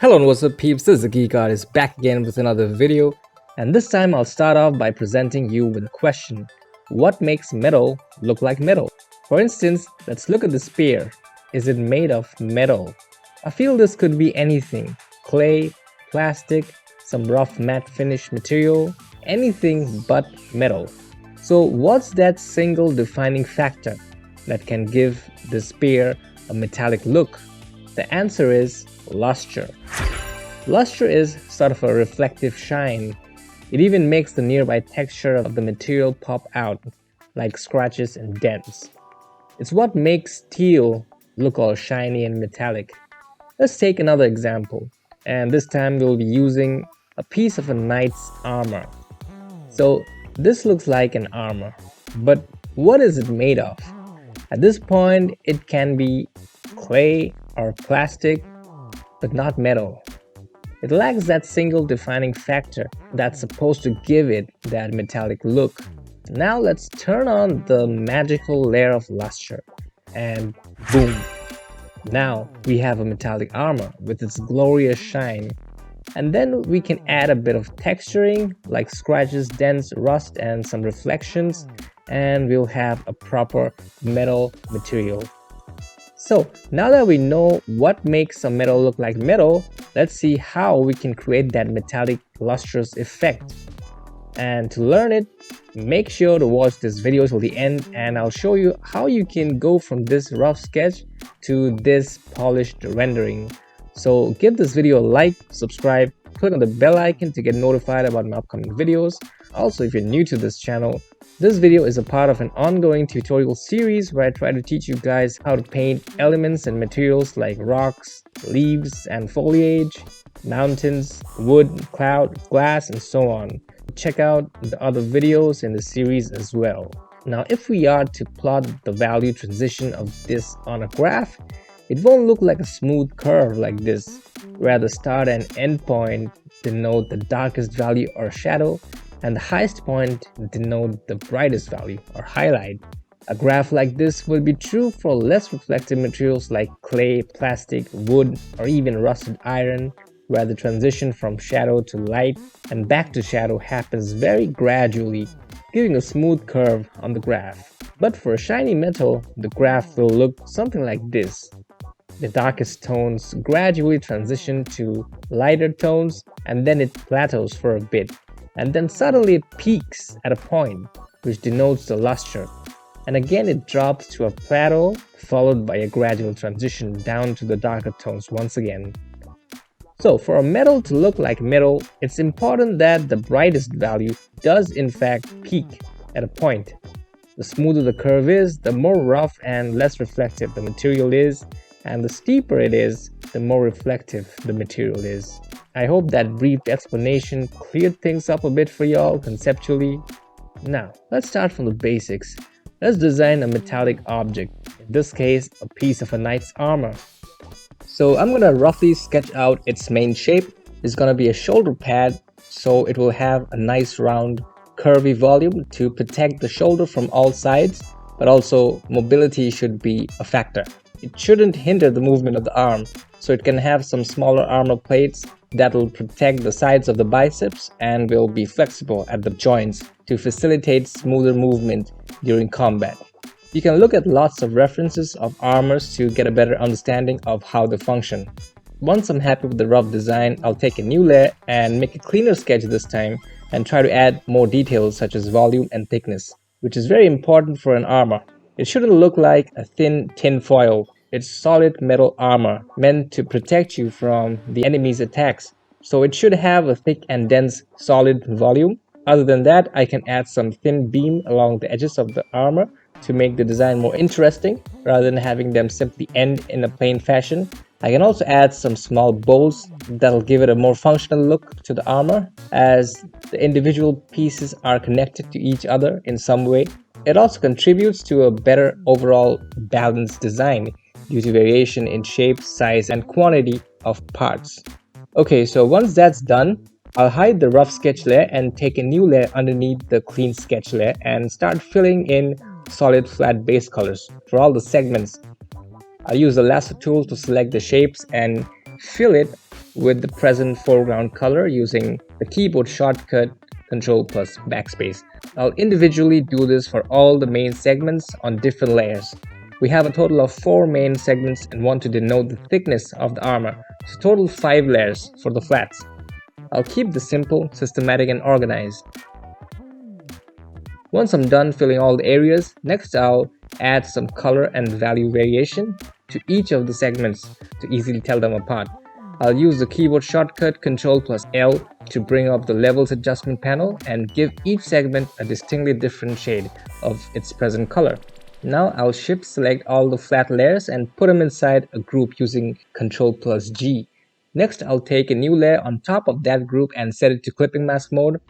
Hello and what's up peeps, this is the Geek Artist back again with another video, and this time I'll start off by presenting you with a question. What makes metal look like metal? For instance, let's look at the spear. Is it made of metal? I feel this could be anything. Clay, plastic, some rough matte finish material, anything but metal. So what's that single defining factor that can give the spear a metallic look? The answer is luster. Luster is sort of a reflective shine. It even makes the nearby texture of the material pop out, like scratches and dents. It's what makes steel look all shiny and metallic. Let's take another example, and this time we'll be using a piece of a knight's armor. So this looks like an armor, but what is it made of? At this point, it can be clay or plastic, but not metal. It lacks that single defining factor that's supposed to give it that metallic look. Now let's turn on the magical layer of luster, and boom! Now we have a metallic armor with its glorious shine. And then we can add a bit of texturing like scratches, dents, rust, and some reflections, and we'll have a proper metal material. So now that we know what makes a metal look like metal, let's see how we can create that metallic lustrous effect. And to learn it, make sure to watch this video till the end, and I'll show you how you can go from this rough sketch to this polished rendering. So give this video a like, subscribe, click on the bell icon to get notified about my upcoming videos. Also, if you're new to this channel, this video is a part of an ongoing tutorial series where I try to teach you guys how to paint elements and materials like rocks, leaves and foliage, mountains, wood, cloud, glass, and so on. Check out the other videos in the series as well. Now, if we are to plot the value transition of this on a graph, it won't look like a smooth curve like this, where the start and end point denote the darkest value or shadow, and the highest point denote the brightest value or highlight. A graph like this will be true for less reflective materials like clay, plastic, wood, or even rusted iron, where the transition from shadow to light and back to shadow happens very gradually, giving a smooth curve on the graph. But for a shiny metal, the graph will look something like this. The darkest tones gradually transition to lighter tones, and then it plateaus for a bit, and then suddenly it peaks at a point which denotes the luster, and again it drops to a plateau followed by a gradual transition down to the darker tones once again. So for a metal to look like metal, it's important that the brightest value does in fact peak at a point. The smoother the curve is, the more rough and less reflective the material is, and the steeper it is, the more reflective the material is. I hope that brief explanation cleared things up a bit for y'all conceptually. Now, let's start from the basics. Let's design a metallic object, in this case, a piece of a knight's armor. So I'm gonna roughly sketch out its main shape. It's gonna be a shoulder pad, so it will have a nice round curvy volume to protect the shoulder from all sides, but also mobility should be a factor. It shouldn't hinder the movement of the arm, so it can have some smaller armor plates that will protect the sides of the biceps and will be flexible at the joints to facilitate smoother movement during combat. You can look at lots of references of armors to get a better understanding of how they function. Once I'm happy with the rough design, I'll take a new layer and make a cleaner sketch this time and try to add more details such as volume and thickness, which is very important for an armor. It shouldn't look like a thin tin foil. It's solid metal armor meant to protect you from the enemy's attacks, so it should have a thick and dense solid volume. Other than that, I can add some thin beam along the edges of the armor to make the design more interesting rather than having them simply end in a plain fashion. I can also add some small bolts that'll give it a more functional look to the armor, as the individual pieces are connected to each other in some way. It also contributes to a better overall balanced design due to variation in shape, size, and quantity of parts. Okay, so once that's done, I'll hide the rough sketch layer and take a new layer underneath the clean sketch layer and start filling in solid flat base colors for all the segments. I'll use the lasso tool to select the shapes and fill it with the present foreground color using the keyboard shortcut Ctrl plus backspace. I'll individually do this for all the main segments on different layers. We have a total of 4 main segments and want to denote the thickness of the armor, so total 5 layers for the flats. I'll keep this simple, systematic and organized. Once I'm done filling all the areas, next I'll add some color and value variation to each of the segments to easily tell them apart. I'll use the keyboard shortcut Ctrl plus L to bring up the levels adjustment panel and give each segment a distinctly different shade of its present color. Now I'll shift select all the flat layers and put them inside a group using Ctrl plus G. Next I'll take a new layer on top of that group and set it to clipping mask mode.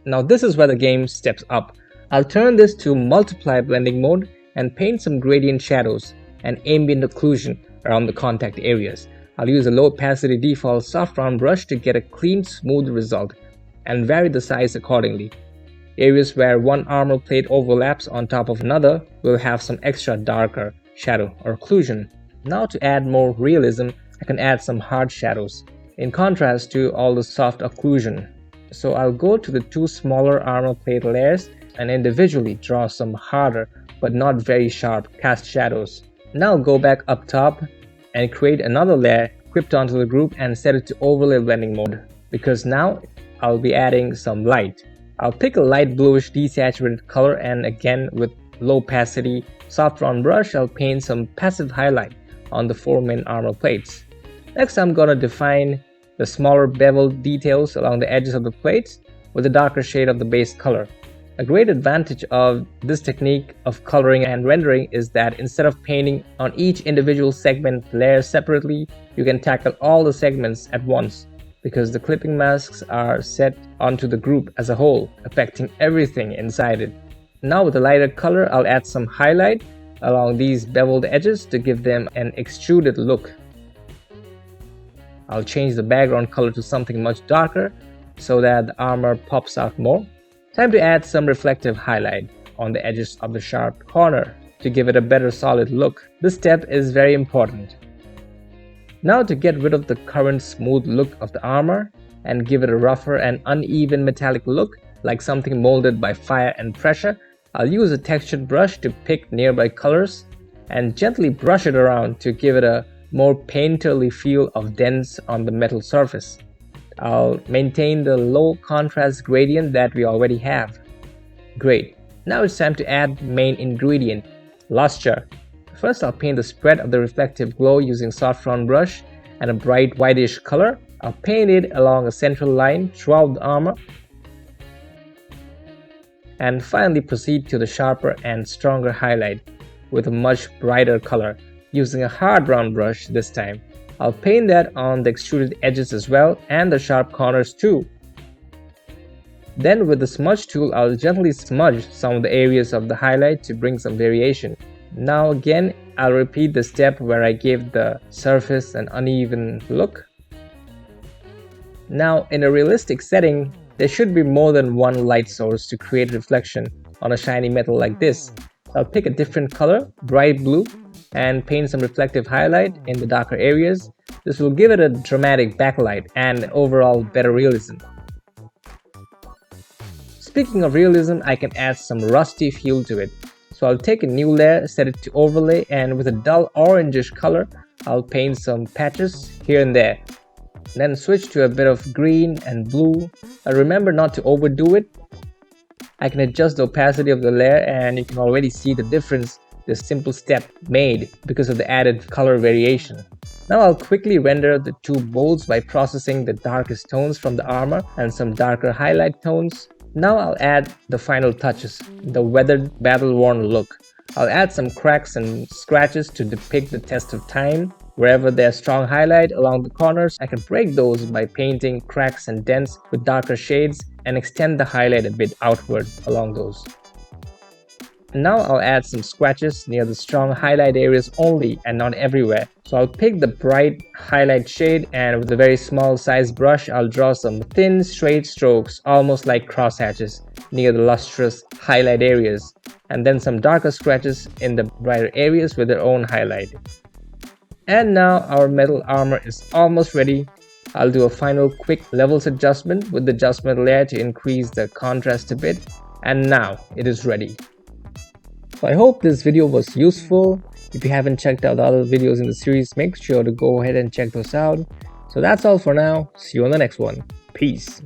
Now this is where the game steps up. I'll turn this to multiply blending mode and paint some gradient shadows and ambient occlusion around the contact areas. I'll use a low opacity default soft round brush to get a clean, smooth result and vary the size accordingly. Areas where one armor plate overlaps on top of another will have some extra darker shadow or occlusion. Now to add more realism, I can add some hard shadows in contrast to all the soft occlusion. So I'll go to the 2 smaller armor plate layers and individually draw some harder but not very sharp cast shadows. Now go back up top and create another layer equipped onto the group and set it to overlay blending mode, because now I'll be adding some light. I'll pick a light bluish desaturated color and again with low opacity soft round brush I'll paint some passive highlight on the 4 main armor plates. Next I'm gonna define the smaller beveled details along the edges of the plates with a darker shade of the base color. A great advantage of this technique of coloring and rendering is that instead of painting on each individual segment layer separately, you can tackle all the segments at once because the clipping masks are set onto the group as a whole, affecting everything inside it. Now with a lighter color, I'll add some highlight along these beveled edges to give them an extruded look. I'll change the background color to something much darker so that the armor pops out more. Time to add some reflective highlight on the edges of the sharp corner to give it a better solid look. This step is very important. Now to get rid of the current smooth look of the armor and give it a rougher and uneven metallic look like something molded by fire and pressure, I'll use a textured brush to pick nearby colors and gently brush it around to give it a more painterly feel of dents on the metal surface. I'll maintain the low contrast gradient that we already have. Great. Now it's time to add the main ingredient, luster. First I'll paint the spread of the reflective glow using soft round brush and a bright whitish color. I'll paint it along a central line throughout the armor. And finally proceed to the sharper and stronger highlight with a much brighter color using a hard round brush this time. I'll paint that on the extruded edges as well and the sharp corners too. Then with the smudge tool, I'll gently smudge some of the areas of the highlight to bring some variation. Now again, I'll repeat the step where I gave the surface an uneven look. Now in a realistic setting, there should be more than one light source to create reflection on a shiny metal like this. I'll pick a different color, bright blue, and paint some reflective highlight in the darker areas. This will give it a dramatic backlight and overall better realism. Speaking of realism, I can add some rusty feel to it. So I'll take a new layer, set it to overlay, and with a dull orangish color, I'll paint some patches here and there. Then switch to a bit of green and blue. Remember not to overdo it. I can adjust the opacity of the layer and you can already see the difference this simple step made because of the added color variation. Now I'll quickly render the 2 bolts by processing the darkest tones from the armor and some darker highlight tones. Now I'll add the final touches, the weathered, battle-worn look. I'll add some cracks and scratches to depict the test of time. Wherever there's strong highlight along the corners, I can break those by painting cracks and dents with darker shades and extend the highlight a bit outward along those. Now I'll add some scratches near the strong highlight areas only and not everywhere. So I'll pick the bright highlight shade and with a very small size brush I'll draw some thin straight strokes almost like crosshatches near the lustrous highlight areas, and then some darker scratches in the brighter areas with their own highlight. And now our metal armor is almost ready I'll do a final quick levels adjustment with the adjustment layer to increase the contrast a bit, and now it is ready. So I hope this video was useful. If you haven't checked out the other videos in the series, make sure to go ahead and check those out. So that's all for now. See you on the next one. Peace.